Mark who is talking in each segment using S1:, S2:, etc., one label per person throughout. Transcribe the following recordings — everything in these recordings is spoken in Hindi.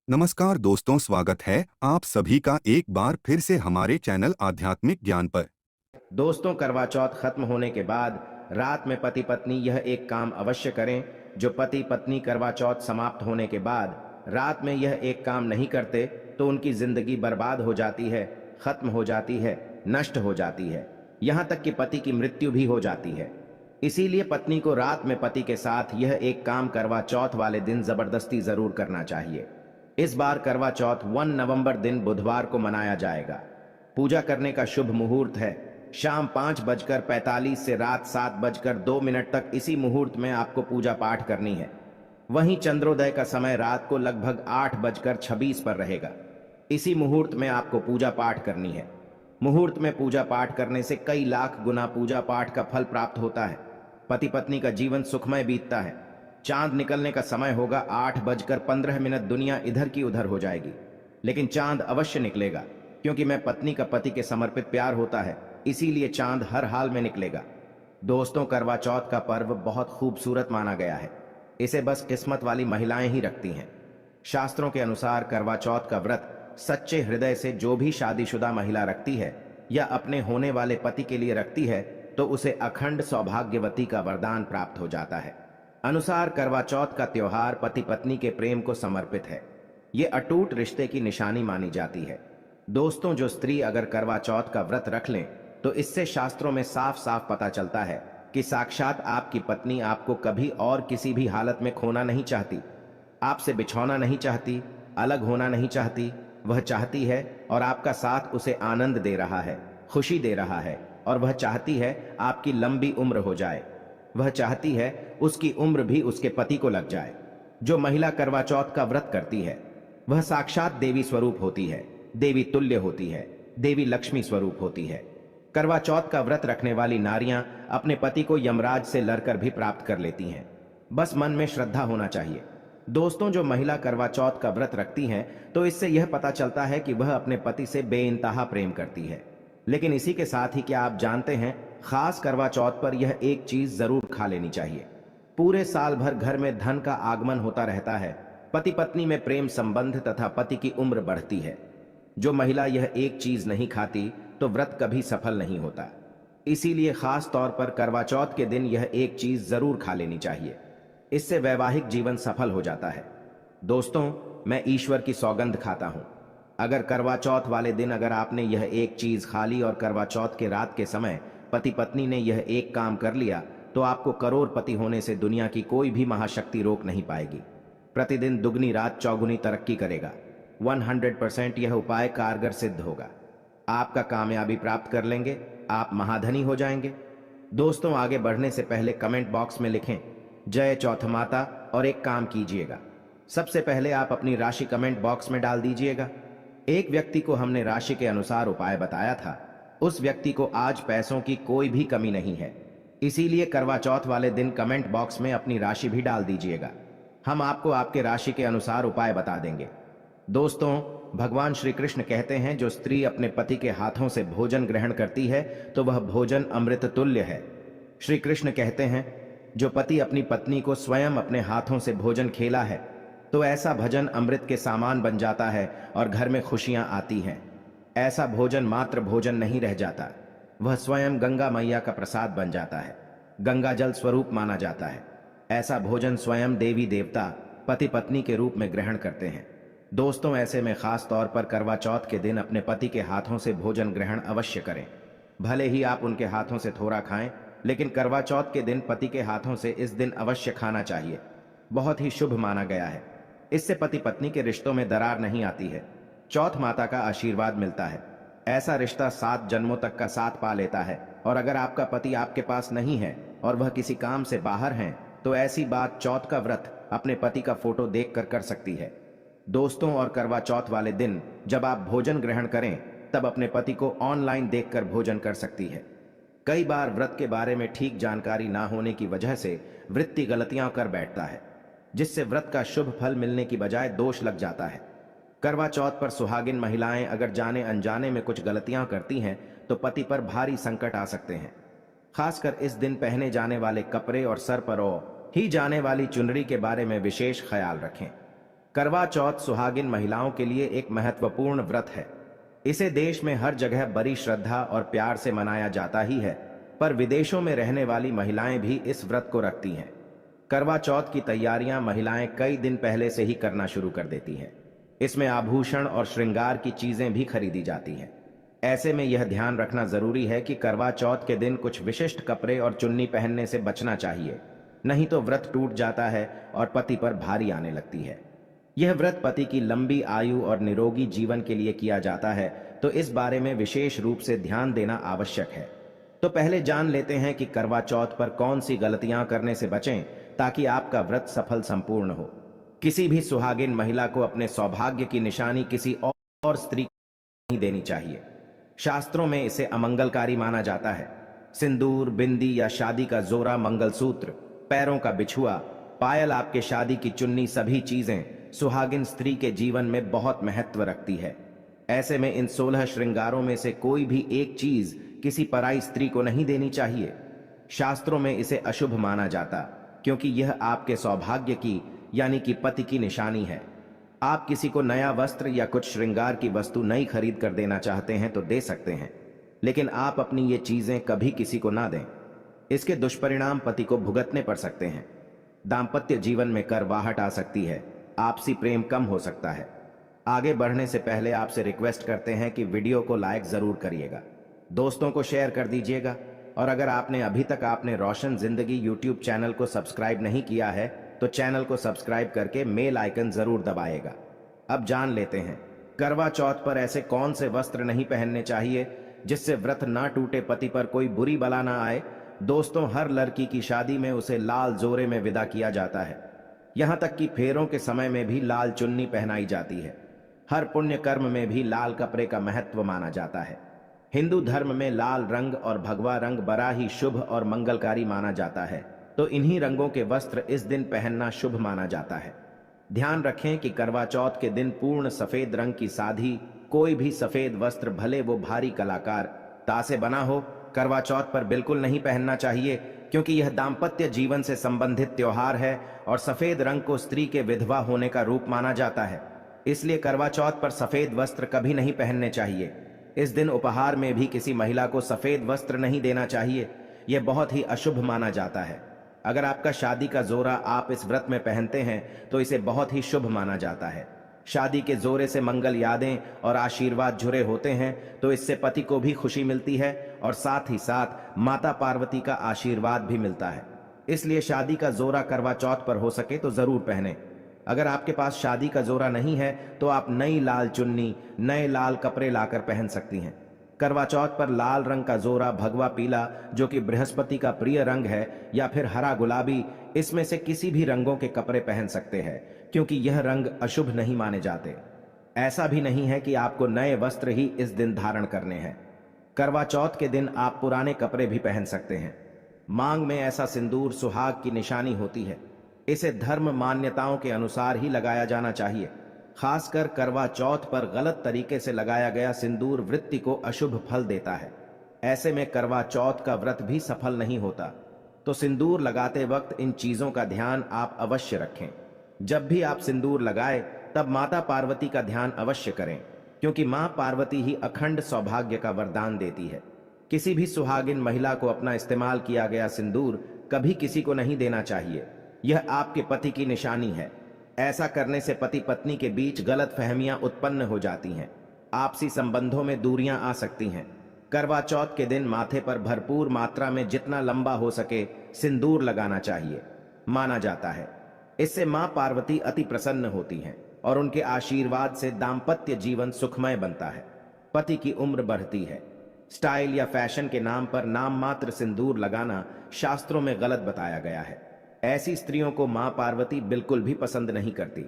S1: नमस्कार दोस्तों, स्वागत है आप सभी का एक बार फिर से हमारे चैनल आध्यात्मिक ज्ञान पर।
S2: दोस्तों, करवा चौथ खत्म होने के बाद रात में पति पत्नी यह एक काम अवश्य करें। जो पति पत्नी करवा चौथ समाप्त होने के बाद रात में यह एक काम नहीं करते तो उनकी जिंदगी बर्बाद हो जाती है, खत्म हो जाती है, नष्ट हो जाती है, यहाँ तक कि पति की मृत्यु भी हो जाती है। इसीलिए पत्नी को रात में पति के साथ यह एक काम करवा चौथ वाले दिन जबरदस्ती जरूर करना चाहिए। इस बार करवा चौथ 1 नवंबर दिन बुधवार को मनाया जाएगा। पूजा करने का शुभ मुहूर्त है शाम 5:45 से रात 7:02 तक। इसी मुहूर्त में आपको पूजा पाठ करनी है। वहीं चंद्रोदय का समय रात को लगभग 8:26 पर रहेगा। इसी मुहूर्त में आपको पूजा पाठ करनी है। मुहूर्त में पूजा पाठ करने से कई लाख गुना पूजा पाठ का फल प्राप्त होता है। पति पत्नी का जीवन सुखमय बीतता है। चांद निकलने का समय होगा 8:15। दुनिया इधर की उधर हो जाएगी, लेकिन चांद अवश्य निकलेगा, क्योंकि मैं पत्नी का पति के समर्पित प्यार होता है, इसीलिए चांद हर हाल में निकलेगा। दोस्तों, करवा चौथ का पर्व बहुत खूबसूरत माना गया है। इसे बस किस्मत वाली महिलाएं ही रखती हैं। शास्त्रों के अनुसार करवा चौथ का व्रत सच्चे हृदय से जो भी शादीशुदा महिला रखती है या अपने होने वाले पति के लिए रखती है तो उसे अखंड सौभाग्यवती का वरदान प्राप्त हो जाता है। अनुसार करवा चौथ का त्योहार पति पत्नी के प्रेम को समर्पित है। ये अटूट रिश्ते की निशानी मानी जाती है। दोस्तों, जो स्त्री अगर करवा चौथ का व्रत रख लें तो इससे शास्त्रों में साफ साफ पता चलता है कि साक्षात आपकी पत्नी आपको कभी और किसी भी हालत में खोना नहीं चाहती, आपसे बिछौना नहीं चाहती, अलग होना नहीं चाहती। वह चाहती है और आपका साथ उसे आनंद दे रहा है, खुशी दे रहा है, और वह चाहती है आपकी लंबी उम्र हो जाए। वह चाहती है उसकी उम्र भी उसके पति को लग जाए। जो महिला करवा चौथ का व्रत करती है वह साक्षात देवी स्वरूप होती है, देवी तुल्य होती है, देवी लक्ष्मी स्वरूप होती है। करवा चौथ का व्रत रखने वाली नारियां अपने पति को यमराज से लड़कर भी प्राप्त कर लेती हैं। बस मन में श्रद्धा होना चाहिए। दोस्तों, जो महिला करवा चौथ का व्रत रखती हैं तो इससे यह पता चलता है कि वह अपने पति से बेइंतहा प्रेम करती है। लेकिन इसी के साथ ही क्या आप जानते हैं, खास करवा चौथ पर यह एक चीज जरूर खा लेनी चाहिए। पूरे साल भर घर में धन का आगमन होता रहता है, पति पत्नी में प्रेम संबंध तथा पति की उम्र बढ़ती है। जो महिला यह एक चीज नहीं खाती तो व्रत कभी सफल नहीं होता। इसीलिए खास तौर पर करवा चौथ के दिन यह एक चीज जरूर खा लेनी चाहिए। इससे वैवाहिक जीवन सफल हो जाता है। दोस्तों, मैं ईश्वर की सौगंध खाता हूं, अगर करवा चौथ वाले दिन अगर आपने यह एक चीज खा ली और करवा चौथ के रात के समय पति पत्नी ने यह एक काम कर लिया तो आपको करोड़पति होने से दुनिया की कोई भी महाशक्ति रोक नहीं पाएगी। प्रतिदिन दुगनी रात चौगुनी तरक्की करेगा। 100% यह उपाय कारगर सिद्ध होगा। आपका कामयाबी प्राप्त कर लेंगे, आप महाधनी हो जाएंगे। दोस्तों, आगे बढ़ने से पहले कमेंट बॉक्स में लिखें जय चौथ माता और एक काम कीजिएगा। सबसे पहले आप अपनी राशि कमेंट बॉक्स में डाल दीजिएगा। एक व्यक्ति को हमने राशि के अनुसार उपाय बताया था, उस व्यक्ति को आज पैसों की कोई भी कमी नहीं है। इसीलिए करवा चौथ वाले दिन कमेंट बॉक्स में अपनी राशि भी डाल दीजिएगा। हम आपको आपके राशि के अनुसार उपाय बता देंगे। दोस्तों, भगवान श्री कृष्ण कहते हैं जो स्त्री अपने पति के हाथों से भोजन ग्रहण करती है तो वह भोजन अमृत तुल्य है। श्री कृष्ण कहते हैं जो पति अपनी पत्नी को स्वयं अपने हाथों से भोजन खेला है तो ऐसा भजन अमृत के सामान बन जाता है और घर में खुशियां आती हैं। ऐसा भोजन मात्र भोजन नहीं रह जाता, वह स्वयं गंगा मैया का प्रसाद बन जाता है, गंगा जल स्वरूप माना जाता है। ऐसा भोजन स्वयं देवी देवता पति पत्नी के रूप में ग्रहण करते हैं। दोस्तों, ऐसे में खास तौर पर करवा चौथ के दिन अपने पति के हाथों से भोजन ग्रहण अवश्य करें। भले ही आप उनके हाथों से थोड़ा खाएं, लेकिन करवा चौथ के दिन पति के हाथों से इस दिन अवश्य खाना चाहिए। बहुत ही शुभ माना गया है। इससे पति पत्नी के रिश्तों में दरार नहीं आती है, चौथ माता का आशीर्वाद मिलता है। ऐसा रिश्ता 7 जन्मों तक का साथ पा लेता है। और अगर आपका पति आपके पास नहीं है और वह किसी काम से बाहर हैं तो ऐसी बात चौथ का व्रत अपने पति का फोटो देख कर कर सकती है। दोस्तों, और करवा चौथ वाले दिन जब आप भोजन ग्रहण करें तब अपने पति को ऑनलाइन देखकर भोजन कर सकती है। कई बार व्रत के बारे में ठीक जानकारी ना होने की वजह से वृत्ति गलतियां कर बैठता है, जिससे व्रत का शुभ फल मिलने की बजाय दोष लग जाता है। करवा चौथ पर सुहागिन महिलाएं अगर जाने अनजाने में कुछ गलतियां करती हैं तो पति पर भारी संकट आ सकते हैं। खासकर इस दिन पहने जाने वाले कपड़े और सर पर ही जाने वाली चुनरी के बारे में विशेष ख्याल रखें। करवा चौथ सुहागिन महिलाओं के लिए एक महत्वपूर्ण व्रत है। इसे देश में हर जगह बड़ी श्रद्धा और प्यार से मनाया जाता ही है, पर विदेशों में रहने वाली महिलाएं भी इस व्रत को रखती हैं। करवा चौथ की तैयारियां महिलाएं कई दिन पहले से ही करना शुरू कर देती हैं। इसमें आभूषण और श्रृंगार की चीजें भी खरीदी जाती हैं। ऐसे में यह ध्यान रखना जरूरी है कि करवा चौथ के दिन कुछ विशिष्ट कपड़े और चुन्नी पहनने से बचना चाहिए, नहीं तो व्रत टूट जाता है और पति पर भारी आने लगती है। यह व्रत पति की लंबी आयु और निरोगी जीवन के लिए किया जाता है, तो इस बारे में विशेष रूप से ध्यान देना आवश्यक है। तो पहले जान लेते हैं कि करवा चौथ पर कौन सी गलतियां करने से बचें ताकि आपका व्रत सफल संपूर्ण हो। किसी भी सुहागिन महिला को अपने सौभाग्य की निशानी किसी और स्त्री को नहीं देनी चाहिए। शास्त्रों में इसे अमंगलकारी माना जाता है। सिंदूर, बिंदी या शादी का जोरा, मंगलसूत्र, पैरों का बिछुआ, पायल, आपके शादी की चुन्नी, सभी चीजें सुहागिन स्त्री के जीवन में बहुत महत्व रखती है। ऐसे में इन 16 श्रृंगारों में से कोई भी एक चीज किसी पराई स्त्री को नहीं देनी चाहिए। शास्त्रों में इसे अशुभ माना जाता, क्योंकि यह आपके सौभाग्य की यानी कि पति की निशानी है। आप किसी को नया वस्त्र या कुछ श्रृंगार की वस्तु नई खरीद कर देना चाहते हैं तो दे सकते हैं, लेकिन आप अपनी ये चीजें कभी किसी को ना दें। इसके दुष्परिणाम पति को भुगतने पड़ सकते हैं। दाम्पत्य जीवन में करवाहट आ सकती है, आपसी प्रेम कम हो सकता है। आगे बढ़ने से पहले आपसे रिक्वेस्ट करते हैं कि वीडियो को लाइक जरूर करिएगा, दोस्तों को शेयर कर दीजिएगा, और अगर आपने अभी तक आपने रोशन जिंदगी यूट्यूब चैनल को सब्सक्राइब नहीं किया है तो चैनल को सब्सक्राइब करके मेल आइकन जरूर दबाएगा। अब जान लेते हैं करवा चौथ पर ऐसे कौन से वस्त्र नहीं पहनने चाहिए जिससे व्रत ना टूटे, पति पर कोई बुरी बला ना आए। दोस्तों, हर लड़की की शादी में उसे लाल जोरे में विदा किया जाता है। यहां तक कि फेरों के समय में भी लाल चुन्नी पहनाई जाती है। हर पुण्य कर्म में भी लाल कपड़े का महत्व माना जाता है। हिंदू धर्म में लाल रंग और भगवा रंग बड़ा ही शुभ और मंगलकारी माना जाता है, तो इन्हीं रंगों के वस्त्र इस दिन पहनना शुभ माना जाता है। ध्यान रखें कि करवा चौथ के दिन पूर्ण सफेद रंग की साधी कोई भी सफेद वस्त्र, भले वो भारी कलाकार ता से बना हो, करवा चौथ पर बिल्कुल नहीं पहनना चाहिए, क्योंकि यह दाम्पत्य जीवन से संबंधित त्योहार है और सफेद रंग को स्त्री के विधवा होने का रूप माना जाता है। इसलिए करवा चौथ पर सफेद वस्त्र कभी नहीं पहनने चाहिए। इस दिन उपहार में भी किसी महिला को सफेद वस्त्र नहीं देना चाहिए, यह बहुत ही अशुभ माना जाता है। अगर आपका शादी का जोरा आप इस व्रत में पहनते हैं तो इसे बहुत ही शुभ माना जाता है। शादी के जोरे से मंगल यादें और आशीर्वाद जुड़े होते हैं, तो इससे पति को भी खुशी मिलती है और साथ ही साथ माता पार्वती का आशीर्वाद भी मिलता है। इसलिए शादी का जोरा करवा चौथ पर हो सके तो जरूर पहने। अगर आपके पास शादी का जोरा नहीं है तो आप नई लाल चुन्नी, नए लाल कपड़े लाकर पहन सकती हैं। करवा चौथ पर लाल रंग का जोरा, भगवा पीला जो कि बृहस्पति का प्रिय रंग है, या फिर हरा गुलाबी, इसमें से किसी भी रंगों के कपड़े पहन सकते हैं, क्योंकि यह रंग अशुभ नहीं माने जाते। ऐसा भी नहीं है कि आपको नए वस्त्र ही इस दिन धारण करने हैं। करवा चौथ के दिन आप पुराने कपड़े भी पहन सकते हैं। मांग में ऐसा सिंदूर सुहाग की निशानी होती है। इसे धर्म मान्यताओं के अनुसार ही लगाया जाना चाहिए। खासकर करवा चौथ पर गलत तरीके से लगाया गया सिंदूर वृत्ति को अशुभ फल देता है। ऐसे में करवा चौथ का व्रत भी सफल नहीं होता। तो सिंदूर लगाते वक्त इन चीजों का ध्यान आप अवश्य रखें। जब भी आप सिंदूर लगाएं तब माता पार्वती का ध्यान अवश्य करें, क्योंकि मां पार्वती ही अखंड सौभाग्य का वरदान देती है। किसी भी सुहागिन महिला को अपना इस्तेमाल किया गया सिंदूर कभी किसी को नहीं देना चाहिए। यह आपके पति की निशानी है। ऐसा करने से पति पत्नी के बीच गलत फहमियां उत्पन्न हो जाती हैं, आपसी संबंधों में दूरियां आ सकती हैं। करवा चौथ के दिन माथे पर भरपूर मात्रा में जितना लंबा हो सके सिंदूर लगाना चाहिए, माना जाता है। इससे मां पार्वती अति प्रसन्न होती हैं और उनके आशीर्वाद से दाम्पत्य जीवन सुखमय बनता है, पति की उम्र बढ़ती है। स्टाइल या फैशन के नाम पर नाम मात्र सिंदूर लगाना शास्त्रों में गलत बताया गया है। ऐसी स्त्रियों को मां पार्वती बिल्कुल भी पसंद नहीं करती।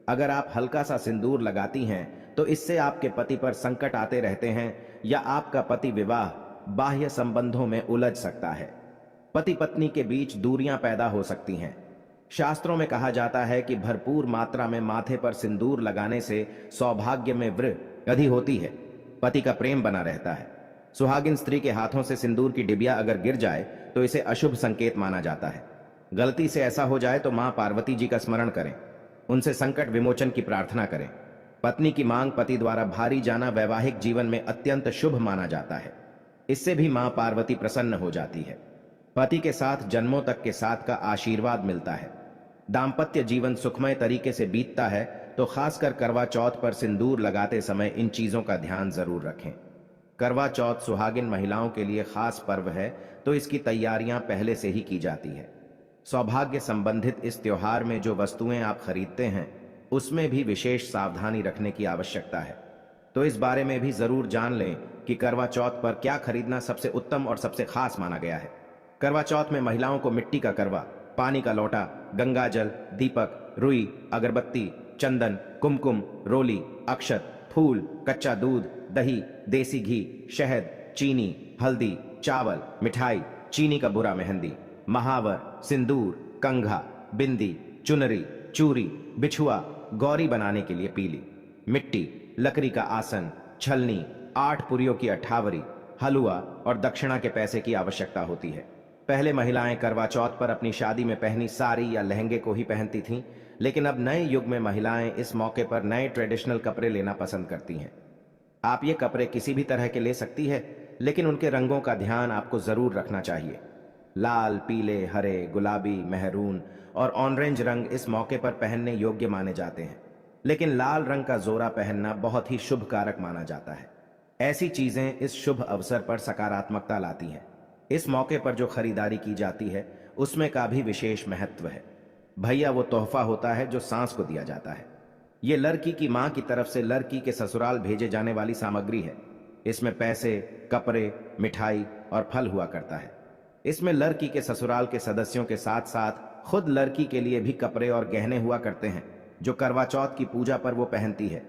S2: अगर आप हल्का सा सिंदूर लगाती हैं तो इससे आपके पति पर संकट आते रहते हैं या आपका पति विवाह बाह्य संबंधों में उलझ सकता है। पति पत्नी के बीच दूरियां पैदा हो सकती हैं। शास्त्रों में कहा जाता है कि भरपूर मात्रा में माथे पर सिंदूर लगाने से सौभाग्य में वृद्धि होती है, पति का प्रेम बना रहता है। सुहागिन स्त्री के हाथों से सिंदूर की डिबिया अगर गिर जाए तो इसे अशुभ संकेत माना जाता है। गलती से ऐसा हो जाए तो मां पार्वती जी का स्मरण करें। उनसे संकट विमोचन की प्रार्थना करें। पत्नी की मांग पति द्वारा भारी जाना वैवाहिक जीवन में अत्यंत शुभ माना जाता है। इससे भी मां पार्वती प्रसन्न हो जाती है। पति के साथ जन्मों तक के साथ का आशीर्वाद मिलता है। दाम्पत्य जीवन सुखमय तरीके से बीतता है, तो खासकर करवा चौथ पर सिंदूर लगाते समय इन चीजों का ध्यान जरूर रखें। करवा चौथ सुहागिन महिलाओं के लिए खास पर्व है, तो इसकी तैयारियां पहले से ही की जाती है। सौभाग्य संबंधित इस त्योहार में जो वस्तुएं आप खरीदते हैं, उसमें भी विशेष सावधानी रखने की आवश्यकता है। तो इस बारे में भी जरूर जान लें कि करवा चौथ पर क्या खरीदना सबसे उत्तम और सबसे खास माना गया है। करवा चौथ में महिलाओं को मिट्टी का करवा, पानी का लोटा, गंगा जल, दीपक, रुई, अगरबत्ती, चंदन, कुमकुम, रोली, अक्षत, फूल, कच्चा दूध, दही, देसी घी, शहद, चीनी, हल्दी, चावल, मिठाई, चीनी का बुरा मेहंदी, महावर, सिंदूर, कंघा, बिंदी, चुनरी, चूरी, बिछुआ, गौरी बनाने के लिए पीली, मिट्टी, लकड़ी का आसन, छलनी, 8 पुरियों की अठावरी, हलवा और दक्षिणा के पैसे की आवश्यकता होती है। पहले महिलाएं करवा चौथ पर अपनी शादी में पहनी साड़ी या लहंगे को ही पहनती थीं, लेकिन अब नए युग में महिलाएं इस मौके पर नए ट्रेडिशनल कपड़े लेना पसंद करती हैं। आप ये कपड़े किसी भी तरह के ले सकती है, लेकिन उनके रंगों का ध्यान आपको जरूर रखना चाहिए। लाल, पीले, हरे, गुलाबी, मेहरून और ऑरेंज रंग इस मौके पर पहनने योग्य माने जाते हैं, लेकिन लाल रंग का जोरा पहनना बहुत ही शुभ कारक माना जाता है। ऐसी चीजें इस शुभ अवसर पर सकारात्मकता लाती हैं। इस मौके पर जो खरीदारी की जाती है, उसमें का भी विशेष महत्व है। भैया वो तोहफा होता है जो सांस को दिया जाता है। ये लड़की की मां की तरफ से लड़की के ससुराल भेजे जाने वाली सामग्री है। इसमें पैसे, कपड़े, मिठाई और फल हुआ करता है। इसमें लड़की के ससुराल के सदस्यों के साथ साथ खुद लड़की के लिए भी कपड़े और गहने हुआ करते हैं, जो करवा चौथ की पूजा पर वो पहनती है।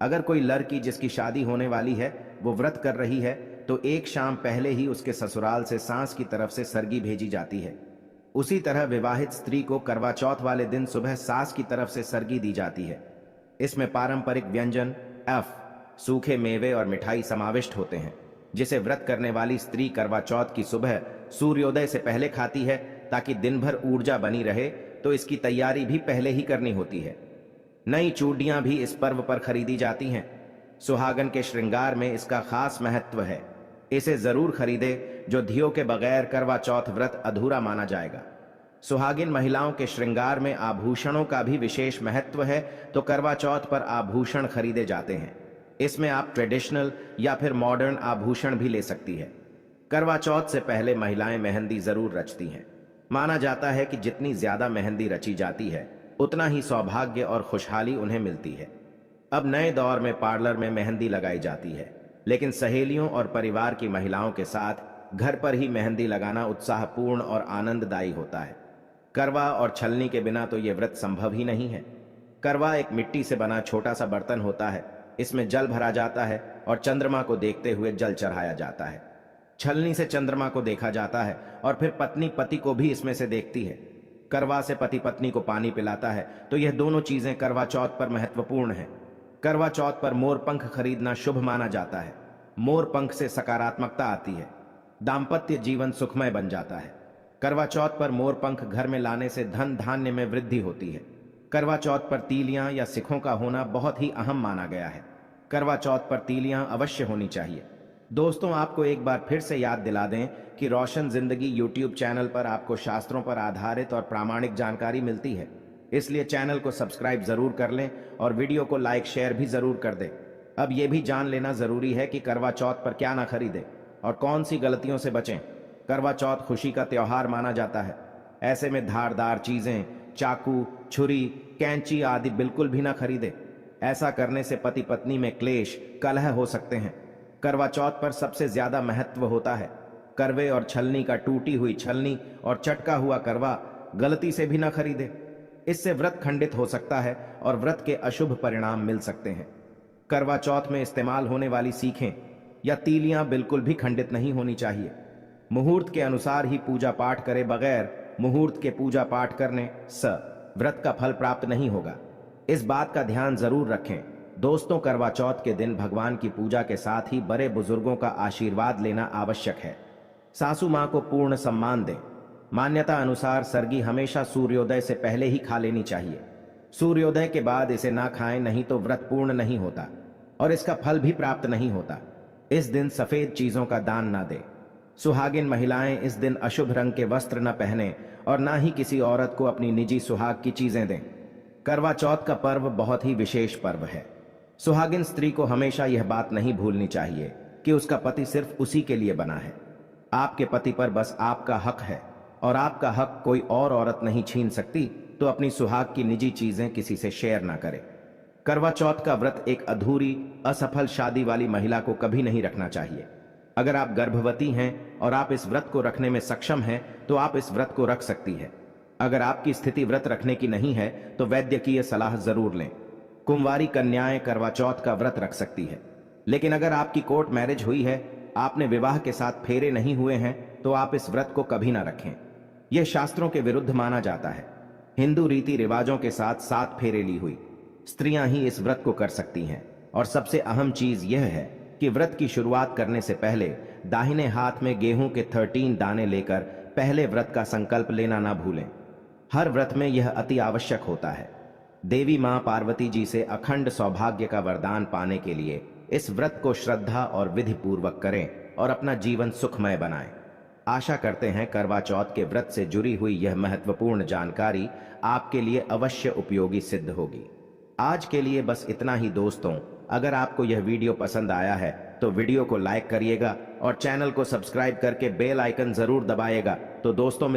S2: अगर कोई लड़की जिसकी शादी होने वाली है वो व्रत कर रही है, तो एक शाम पहले ही उसके ससुराल से सास की तरफ से सरगी भेजी जाती है। उसी तरह विवाहित स्त्री को करवा चौथ वाले दिन सुबह सास की तरफ से सरगी दी जाती है। इसमें पारंपरिक व्यंजन, सूखे मेवे और मिठाई समाविष्ट होते हैं, जिसे व्रत करने वाली स्त्री करवा चौथ की सुबह सूर्योदय से पहले खाती है, ताकि दिन भर ऊर्जा बनी रहे। तो इसकी तैयारी भी पहले ही करनी होती है। नई चूड़ियां भी इस पर्व पर खरीदी जाती हैं। सुहागन के श्रृंगार में इसका खास महत्व है। इसे जरूर खरीदे, जो धियो के बगैर करवा चौथ व्रत अधूरा माना जाएगा। सुहागिन महिलाओं के श्रृंगार में आभूषणों का भी विशेष महत्व है, तो करवा चौथ पर आभूषण खरीदे जाते हैं। इसमें आप ट्रेडिशनल या फिर मॉडर्न आभूषण भी ले सकती है। करवा चौथ से पहले महिलाएं मेहंदी जरूर रचती हैं। माना जाता है कि जितनी ज्यादा मेहंदी रची जाती है, उतना ही सौभाग्य और खुशहाली उन्हें मिलती है। अब नए दौर में पार्लर में मेहंदी लगाई जाती है, लेकिन सहेलियों और परिवार की महिलाओं के साथ घर पर ही मेहंदी लगाना उत्साहपूर्ण और आनंददायी होता है। करवा और छलनी के बिना तो यह व्रत संभव ही नहीं है। करवा एक मिट्टी से बना छोटा सा बर्तन होता है। इसमें जल भरा जाता है और चंद्रमा को देखते हुए जल चढ़ाया जाता है। छलनी से चंद्रमा को देखा जाता है और फिर पत्नी पति को भी इसमें से देखती है। करवा से पति पत्नी को पानी पिलाता है, तो यह दोनों चीजें करवा चौथ पर महत्वपूर्ण हैं। करवा चौथ पर मोर पंख खरीदना शुभ माना जाता है। मोर पंख से सकारात्मकता आती है, दाम्पत्य जीवन सुखमय बन जाता है। करवा चौथ पर मोर पंख घर में लाने से धन धान्य में वृद्धि होती है। करवा चौथ पर तीलियां या सिखों का होना बहुत ही अहम माना गया है। करवा चौथ पर तीलियां अवश्य होनी चाहिए। दोस्तों, आपको एक बार फिर से याद दिला दें कि रोशन जिंदगी यूट्यूब चैनल पर आपको शास्त्रों पर आधारित और प्रामाणिक जानकारी मिलती है। इसलिए चैनल को सब्सक्राइब जरूर कर लें और वीडियो को लाइक शेयर भी जरूर कर दें। अब यह भी जान लेना जरूरी है कि करवा चौथ पर क्या ना खरीदें और कौन सी गलतियों से बचें। करवा चौथ खुशी का त्योहार माना जाता है। ऐसे में धारदार चीजें, चाकू, छुरी, कैंची आदि बिल्कुल भी ना खरीदें। ऐसा करने से पति पत्नी में क्लेश, कलह हो सकते हैं। करवा चौथ पर सबसे ज्यादा महत्व होता है करवे और छलनी का। टूटी हुई छलनी और चटका हुआ करवा गलती से भी ना खरीदे। इससे व्रत खंडित हो सकता है और व्रत के अशुभ परिणाम मिल सकते हैं। करवा चौथ में इस्तेमाल होने वाली सीखें या तीलियां बिल्कुल भी खंडित नहीं होनी चाहिए। मुहूर्त के अनुसार ही पूजा पाठ करे बगैर मुहूर्त के पूजा पाठ करने से व्रत का फल प्राप्त नहीं होगा। इस बात का ध्यान जरूर रखें। दोस्तों, करवा चौथ के दिन भगवान की पूजा के साथ ही बड़े बुजुर्गों का आशीर्वाद लेना आवश्यक है। सासू मां को पूर्ण सम्मान दें। मान्यता अनुसार सरगी हमेशा सूर्योदय से पहले ही खा लेनी चाहिए। सूर्योदय के बाद इसे ना खाएं, नहीं तो व्रत पूर्ण नहीं होता और इसका फल भी प्राप्त नहीं होता। इस दिन सफेद चीजों का दान ना दें। सुहागिन महिलाएं इस दिन अशुभ रंग के वस्त्र न पहने और ना ही किसी औरत को अपनी निजी सुहाग की चीजें दें। करवा चौथ का पर्व बहुत ही विशेष पर्व है। सुहागिन स्त्री को हमेशा यह बात नहीं भूलनी चाहिए कि उसका पति सिर्फ उसी के लिए बना है। आपके पति पर बस आपका हक है और आपका हक कोई और औरत नहीं छीन सकती, तो अपनी सुहाग की निजी चीजें किसी से शेयर ना करें। करवा चौथ का व्रत एक अधूरी असफल शादी वाली महिला को कभी नहीं रखना चाहिए। अगर आप गर्भवती हैं और आप इस व्रत को रखने में सक्षम हैं तो आप इस व्रत को रख सकती है। अगर आपकी स्थिति व्रत रखने की नहीं है तो वैद्यकीय सलाह जरूर लें। कुंवारी कन्याएं करवा चौथ का व्रत रख सकती है, लेकिन अगर आपकी कोर्ट मैरिज हुई है, आपने विवाह के साथ फेरे नहीं हुए हैं, तो आप इस व्रत को कभी ना रखें। यह शास्त्रों के विरुद्ध माना जाता है। हिंदू रीति रिवाजों के साथ 7 फेरे ली हुई स्त्रियां ही इस व्रत को कर सकती हैं। और सबसे अहम चीज यह है कि व्रत की शुरुआत करने से पहले दाहिने हाथ में गेहूं के 13 दाने लेकर पहले व्रत का संकल्प लेना ना भूलें। हर व्रत में यह अति आवश्यक होता है। देवी मां पार्वती जी से अखंड सौभाग्य का वरदान पाने के लिए इस व्रत को श्रद्धा और विधि पूर्वक करें और अपना जीवन सुखमय बनाएं। आशा करते हैं करवा चौथ के व्रत से जुड़ी हुई यह महत्वपूर्ण जानकारी आपके लिए अवश्य उपयोगी सिद्ध होगी। आज के लिए बस इतना ही दोस्तों। अगर आपको यह वीडियो पसंद आया है तो वीडियो को लाइक करिएगा और चैनल को सब्सक्राइब करके बेल आइकन जरूर दबाइएगा। तो दोस्तों में